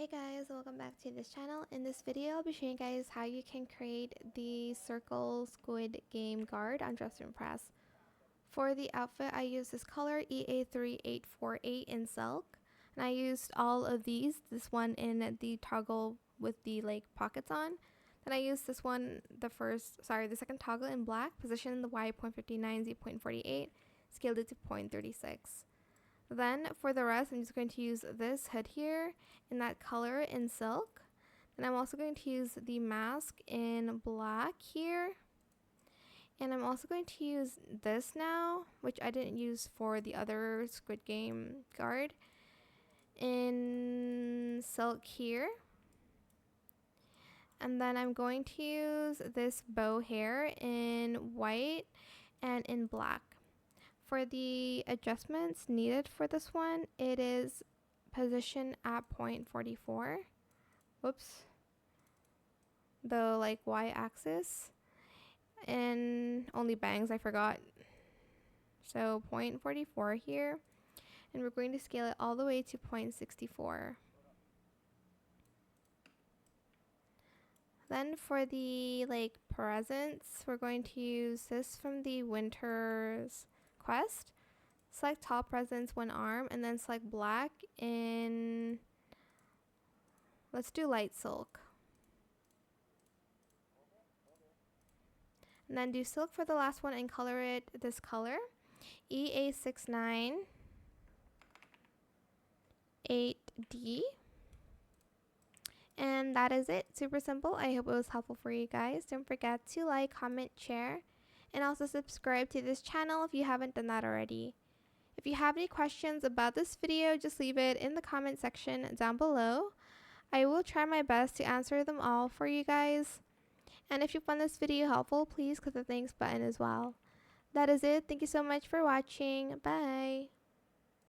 Hey guys, welcome back to this channel. In this video, I'll be showing you guys how you can create the circle Squid Game guard on Dress to Impress. For the outfit, I used this color EA3848 in silk, and I used all of these. This one in the toggle with the pockets on. Then I used this one, the second toggle in black, positioned the Y 0.59, Z 0.48, scaled it to 0.36. Then for the rest, I'm just going to use this hood here in that color in silk. And I'm also going to use the mask in black here. And I'm also going to use this now, which I didn't use for the other Squid Game guard, in silk here. And then I'm going to use this bow hair in white and in black. For the adjustments needed for this one, it is position at 0.44. Whoops. The y-axis. And only bangs, I forgot. So 0.44 here. And we're going to scale it all the way to 0.64. Then for the presents, we're going to use this from the Winter's Quest. Select top presents one arm and then select black in, let's do light silk. And then do silk for the last one and color it this color, EA698D. And that is it. Super simple. I hope it was helpful for you guys. Don't forget to like, comment, share, and also subscribe to this channel if you haven't done that already. If you have any questions about this video, just leave it in the comment section down below. I will try my best to answer them all for you guys. And if you found this video helpful, please click the thanks button as well. That is it. Thank you so much for watching. Bye.